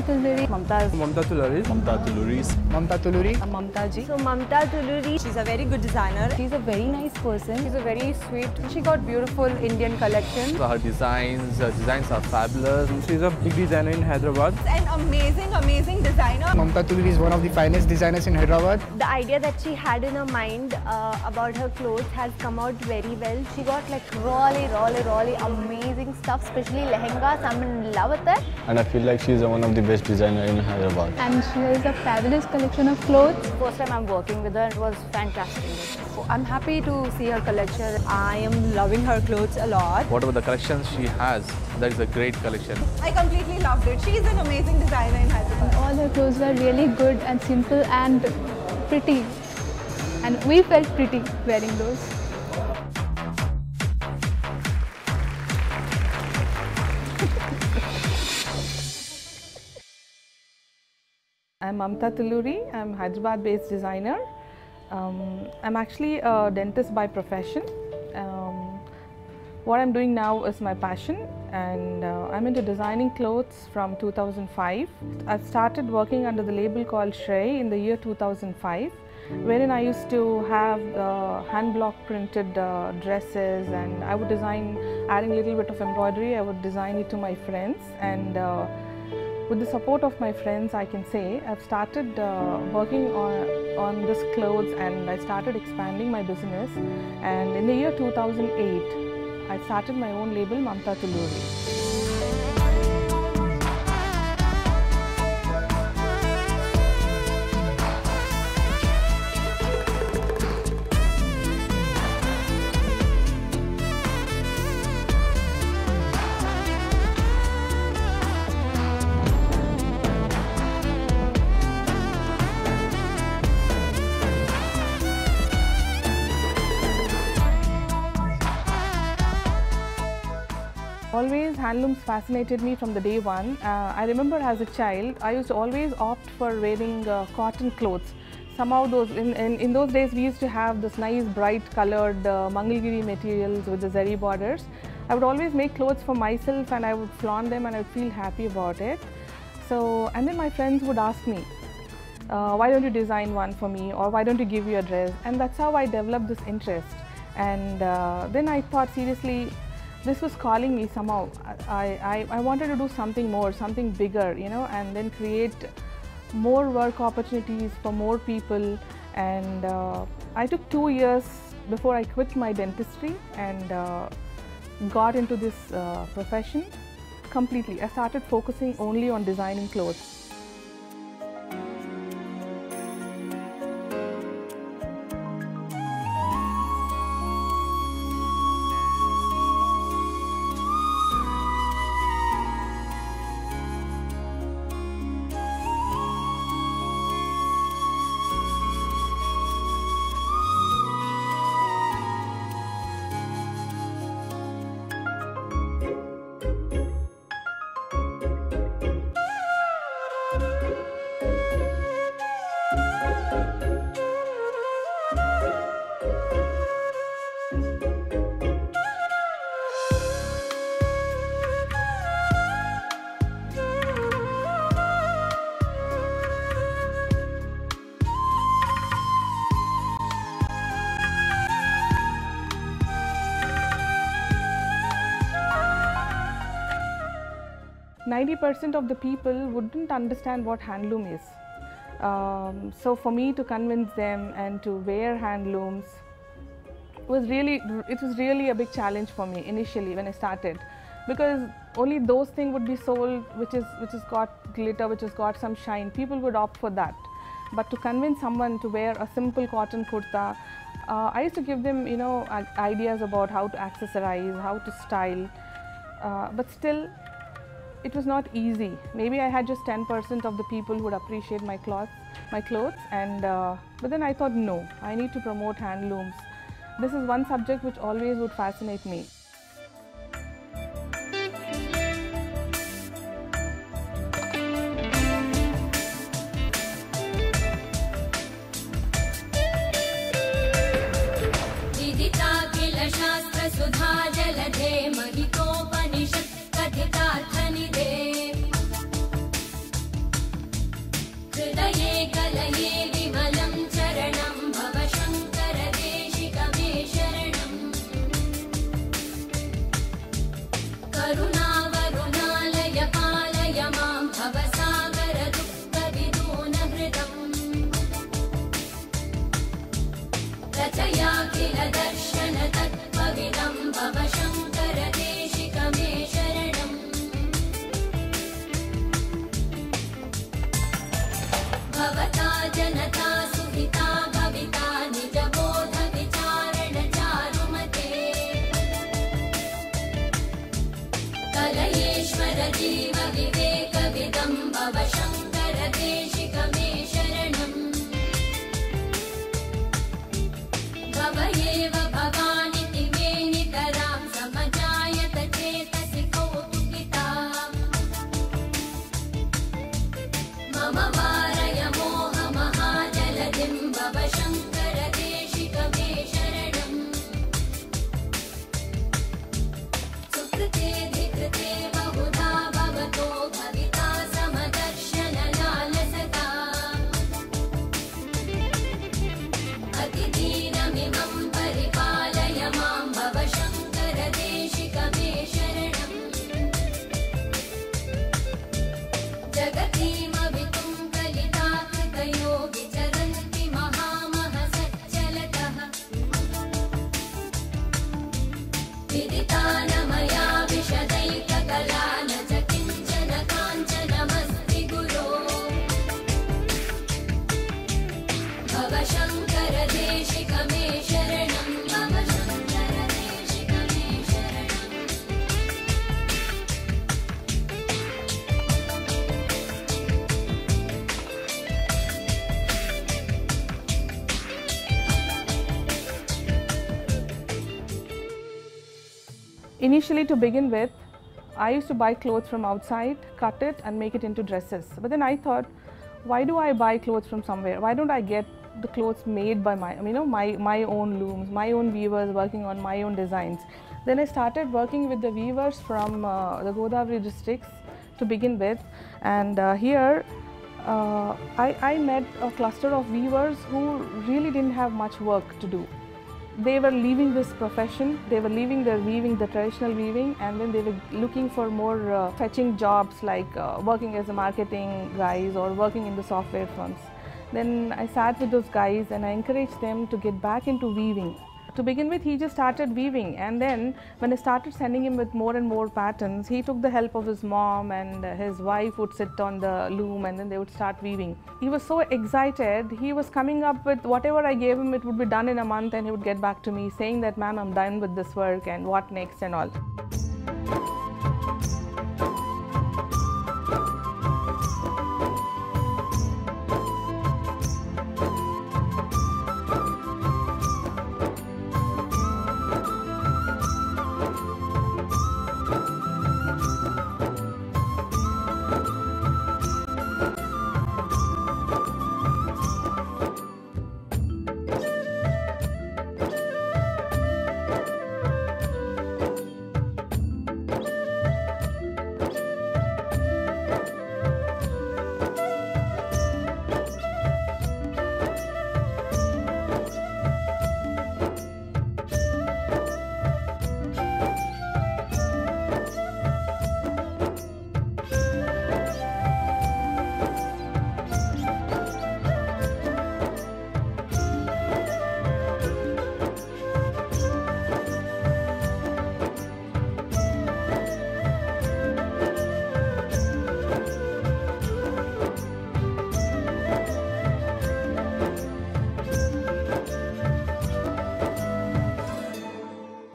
Tulluri. Mamatha Tulluri. Mamatha Tulluri. Mamatha ji. So Mamatha Tulluri, she's a very good designer. She's a very nice person. She's a very sweet. She got beautiful Indian collection. Her designs are fabulous. She's a big designer in Hyderabad. An amazing designer. Mamatha Tulluri is one of the finest designers in Hyderabad. The idea that she had in her mind about her clothes has come out very well. She got like really amazing stuff, especially lehengas. I'm in love with it. And I feel like she's one of the best designers in Hyderabad. And she has a fabulous collection of clothes. First time I'm working with her, it was fantastic. I'm happy to see her collection. I am loving her clothes a lot. Whatever the collections she has, that is a great collection. I completely loved it. She's an amazing designer in Hyderabad. All her clothes were really good and simple and pretty. And we felt pretty wearing those. I'm Mamatha Tulluri. I'm a Hyderabad-based designer. I'm actually a dentist by profession. What I'm doing now is my passion, and I'm into designing clothes from 2005. I've started working under the label called Shrey in the year 2005, wherein I used to have hand block printed dresses, and I would design, adding a little bit of embroidery, I would design it to my friends, and with the support of my friends, I can say, I've started working on this clothes, and I started expanding my business. And in the year 2008, I started my own label, Mamatha Tulluri. Always handlooms fascinated me from the day one. I remember as a child, I used to always opt for wearing cotton clothes. Somehow in those days we used to have this nice bright colored Mangalgiri materials with the zari borders. I would always make clothes for myself, and I would flaunt them, and I would feel happy about it. So, and then my friends would ask me, why don't you design one for me, or why don't you give you a dress? And that's how I developed this interest. And then I thought, seriously, this was calling me somehow. I wanted to do something more, something bigger, you know, and then create more work opportunities for more people. And I took 2 years before I quit my dentistry and got into this profession completely. I started focusing only on designing clothes. %90 of the people wouldn't understand what handloom is. So for me to convince them and to wear handlooms was really a big challenge for me initially when I started, because only those things would be sold which has got glitter, which has got some shine. People would opt for that. But to convince someone to wear a simple cotton kurta, I used to give them, you know, ideas about how to accessorize, how to style, but still it was not easy. Maybe I had just 10% of the people who would appreciate my clothes, and but then I thought, no, I need to promote handlooms. This is one subject which always would fascinate me. जनता सुहिता भविता निजबोध विचारण चारुमते कलयेश्वर जीव विवेक विदम्बव शङ्कर देशिक मे शरणम् भवयेव भवानिति मे नितरां समजायत चेतसि कौतुकिता मम वारय मोहमहाजलधिं भव शङ्कर देशिक मे शरणम् सुकृतेऽधिकृते बहुधा भवतो भविता समदर्शन लालसता अतिदीनमिमं परिपालय मां भव शङ्कर देशिक मे शरणम् जगतीमवितुं कलिताकृतयो विचरन्ति महामहसच्चलतः विदिता न मया विशदैककला न च किञ्चन काञ्चनमस्ति गुरो भव शङ्कर देशिक मे शरणं भव शङ्कर देशिक मे शरणम् Initially, to begin with, I used to buy clothes from outside, cut it and make it into dresses. But then I thought, why do I buy clothes from somewhere? Why don't I get the clothes made by my own looms, my own weavers working on my own designs? Then I started working with the weavers from the Godavari districts to begin with, and here I met a cluster of weavers who really didn't have much work to do. They were leaving this profession, they were leaving their weaving, the traditional weaving, and then they were looking for more fetching jobs like working as a marketing guys or working in the software firms. Then I sat with those guys and I encouraged them to get back into weaving. To begin with, he just started weaving, and then when I started sending him with more and more patterns, he took the help of his mom, and his wife would sit on the loom and then they would start weaving. He was so excited, he was coming up with whatever I gave him, it would be done in a month, and he would get back to me saying that, "Ma'am, I'm done with this work and what next," and all.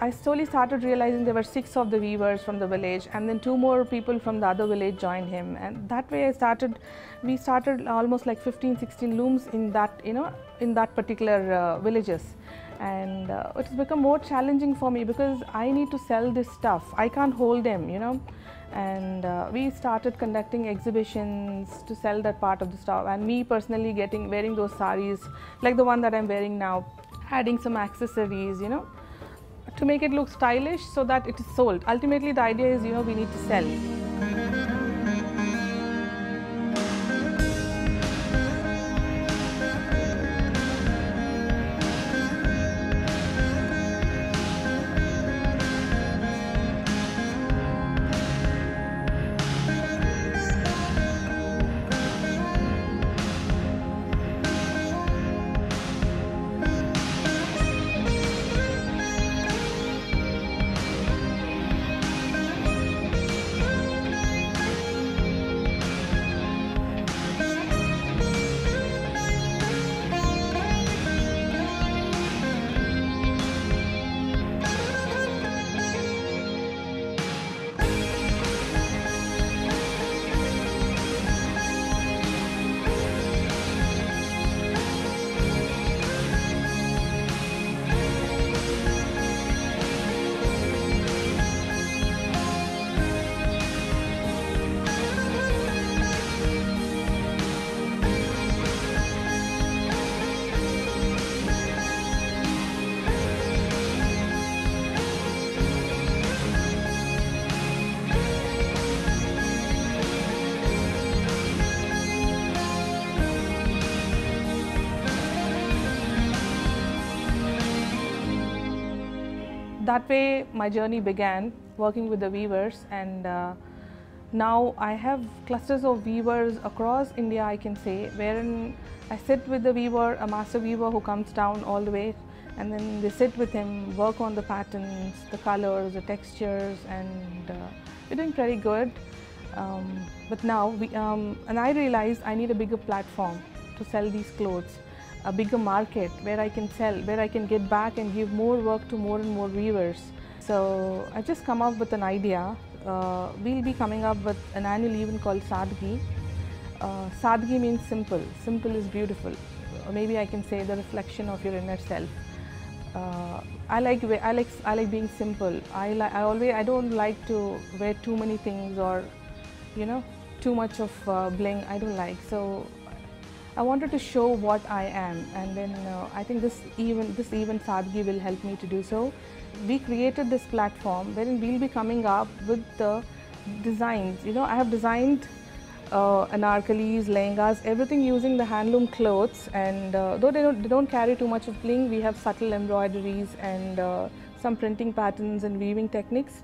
I slowly started realizing there were 6 of the weavers from the village, and then 2 more people from the other village joined him, and that way we started almost like 15-16 looms in that, in that particular villages. And it has become more challenging for me because I need to sell this stuff. I can't hold them, and we started conducting exhibitions to sell that part of the stuff, and me personally wearing those saris like the one that I'm wearing now, adding some accessories, to make it look stylish so that it is sold. Ultimately, the idea is, we need to sell. that way my journey began, working with the weavers, and now I have clusters of weavers across India, I can say, wherein I sit with the weaver, a master weaver who comes down all the way, and then they sit with him, work on the patterns, the colors, the textures, and we're doing pretty good. But now, and I realized I need a bigger platform to sell these clothes, a bigger market where I can sell, where I can get back and give more work to more and more weavers. So I've just come up with an idea. We'll be coming up with an annual event called Saadgi. Saadgi means simple. Simple is beautiful. Maybe I can say the reflection of your inner self. I like being simple. I don't like to wear too many things or, you know, too much of bling. I don't like. So I wanted to show what I am, and then I think this event Saadgi will help me to do so. We created this platform wherein we'll be coming up with the designs. You know, I have designed anarkalis, lehengas, everything using the handloom clothes, and though they don't carry too much of bling, we have subtle embroideries and some printing patterns and weaving techniques.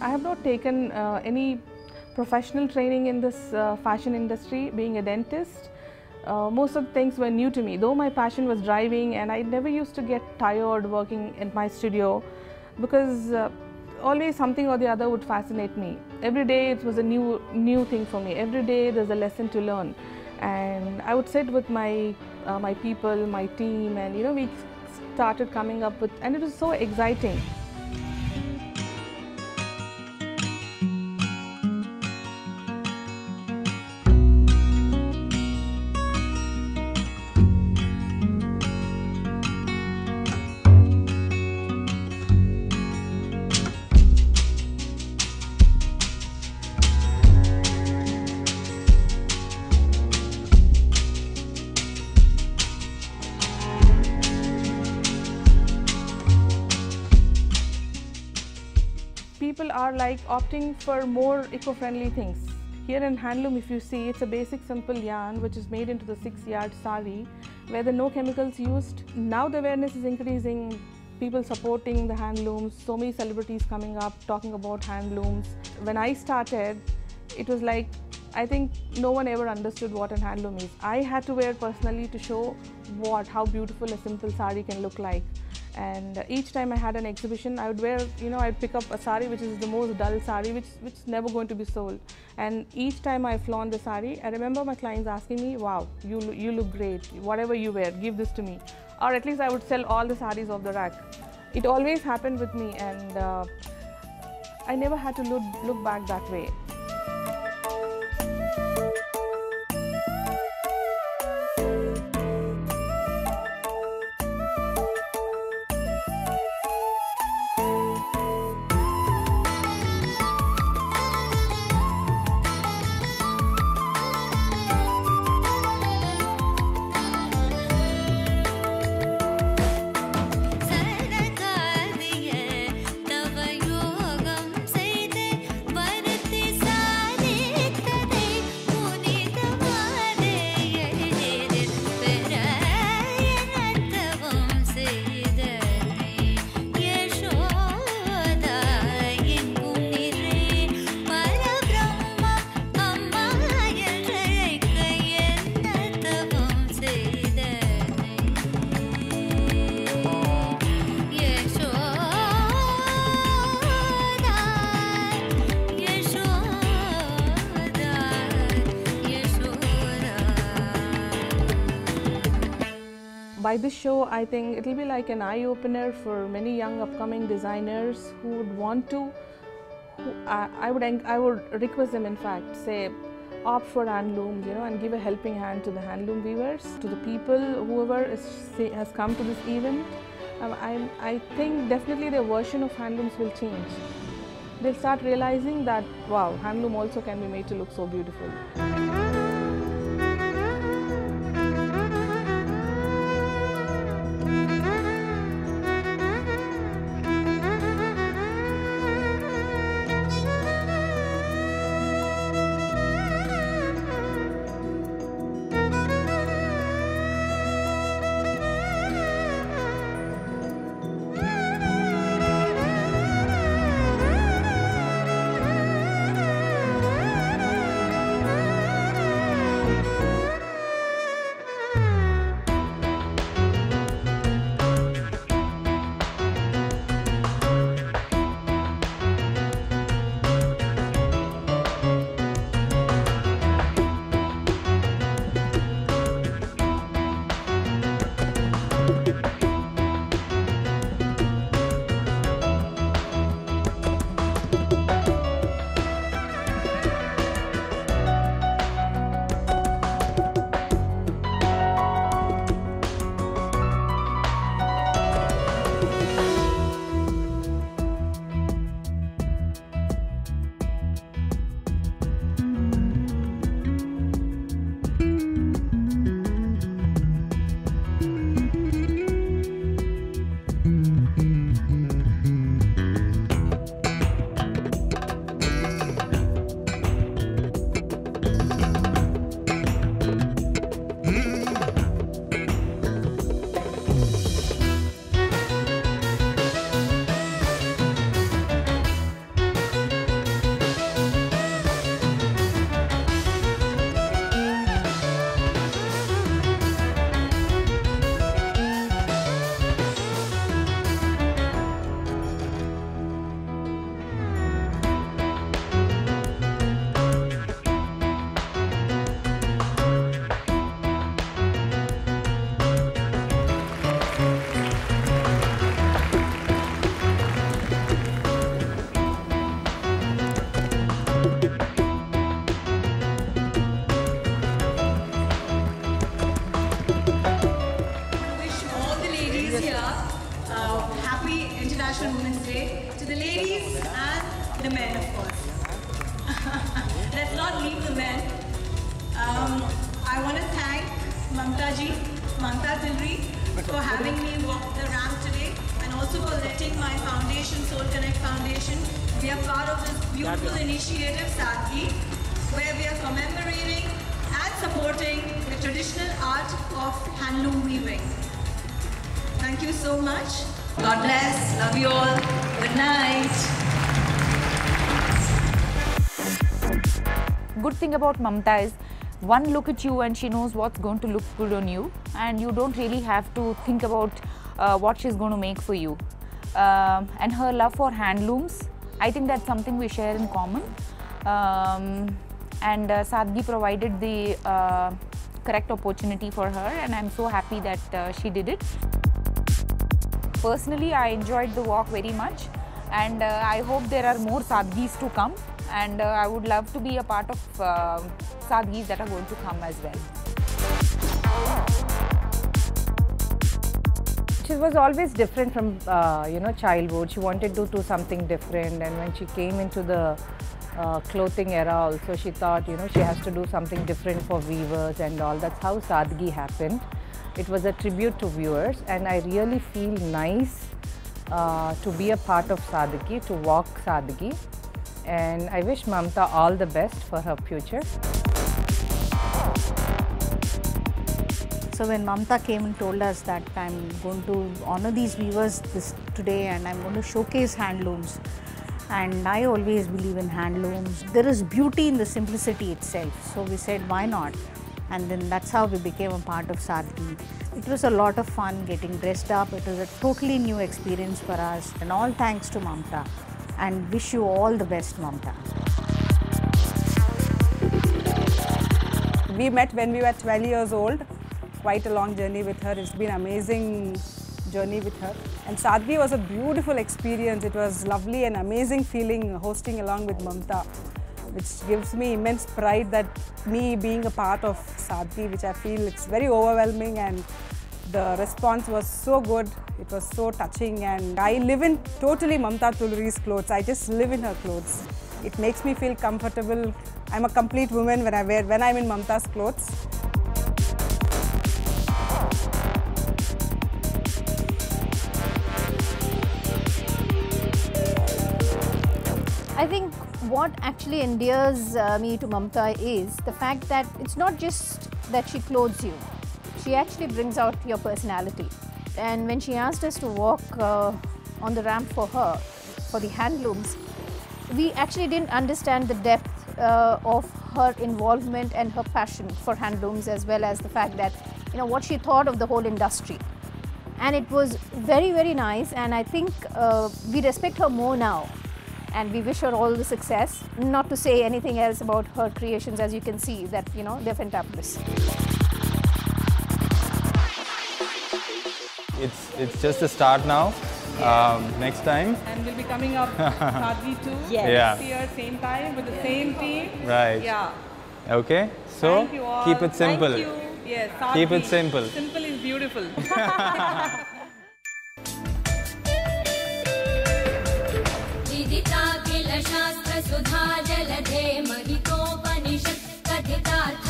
I have not taken any professional training in this fashion industry, being a dentist. Most of the things were new to me, though my passion was driving, and I never used to get tired working in my studio because always something or the other would fascinate me. Every day it was a new thing for me. Every day there's a lesson to learn, and I would sit with my people, my team, and you know, we started coming up with, and it was so exciting. People are like opting for more eco-friendly things. Here in handloom, if you see, it's a basic simple yarn which is made into the 6-yard sari where there are no chemicals used. Now the awareness is increasing, people supporting the handlooms, so many celebrities coming up talking about handlooms. When I started, it was like, I think no one ever understood what a handloom is. I had to wear personally to show how beautiful a simple sari can look like. And each time I had an exhibition, I would wear, you know, I'd pick up a sari which is the most dull sari, which is never going to be sold. And each time I flaunt the sari, I remember my clients asking me, wow, you look great, whatever you wear, give this to me. Or at least I would sell all the saris off the rack. It always happened with me, and I never had to look back that way. सरकारिये तव योगम सेते वरति By this show, I think it will be like an eye-opener for many young upcoming designers who would want to, I would request them, in fact, say, opt for handlooms, and give a helping hand to the handloom weavers, to the people, whoever has come to this event. I think definitely their version of handlooms will change. They'll start realizing that, wow, handloom also can be made to look so beautiful. International Women's Day, to the ladies and the men, of course. Let's not leave the men. I want to thank Mamatha Tulluri, for having me walk the ramp today, and also for letting my foundation, Soul Connect Foundation, be a part of this beautiful initiative, Saadgi, where we are commemorating and supporting the traditional art of handloom weaving. Thank you so much. God bless. Love you all. Good night. Good thing about Mamatha is one look at you and she knows what's going to look good on you, and you don't really have to think about what she's going to make for you. And her love for handlooms, I think that's something we share in common. And Saadgi provided the correct opportunity for her, and I'm so happy that she did it. Personally, I enjoyed the walk very much, and I hope there are more Saadgis to come, and I would love to be a part of Saadgis that are going to come as well. She was always different from childhood. She wanted to do something different, and when she came into the clothing era also, she thought she has to do something different for weavers and all. That's how Saadgi happened. It was a tribute to viewers, and I really feel nice to be a part of Saadgi, to walk Saadgi, and I wish Mamatha all the best for her future. So when Mamatha came and told us that I'm going to honor these weavers today, and I'm going to showcase handlooms, and I always believe in handlooms. There is beauty in the simplicity itself, so we said why not, and then that's how we became a part of Saadgi. It was a lot of fun getting dressed up. It was a totally new experience for us, and all thanks to Mamatha, and wish you all the best, Mamatha. We met when we were 12 years old. quite a long journey with her. It's been an amazing journey with her. And Saadgi was a beautiful experience. It was lovely and amazing feeling hosting along with Mamatha, which gives me immense pride that me being a part of Saadgi, which I feel it's very overwhelming, and the response was so good. It was so touching, and I live in totally Mamatha Tulluri's clothes. I just live in her clothes. It makes me feel comfortable. I'm a complete woman when I'm in Mamatha's clothes. I think what actually endears me to Mamatha is the fact that it's not just that she clothes you. She actually brings out your personality. And when she asked us to walk on the ramp for her, for the handlooms, we actually didn't understand the depth of her involvement and her passion for handlooms, as well as the fact that, what she thought of the whole industry. And it was very, very nice, and I think we respect her more now. And we wish her all the success. Not to say anything else about her creations, as you can see that, they're fantabulous. It's just a start now. Next time. And we'll be coming up Saadgi too. Yes. Next year, same time, with the same team. Right. Yeah. Okay. So Thank you all. keep it simple. Thank you. Yes, Saadgi. Keep it simple. Simple is beautiful. विदिता किल शास्त्र सुधा जलधे महितोपनिषत् कथितार्थ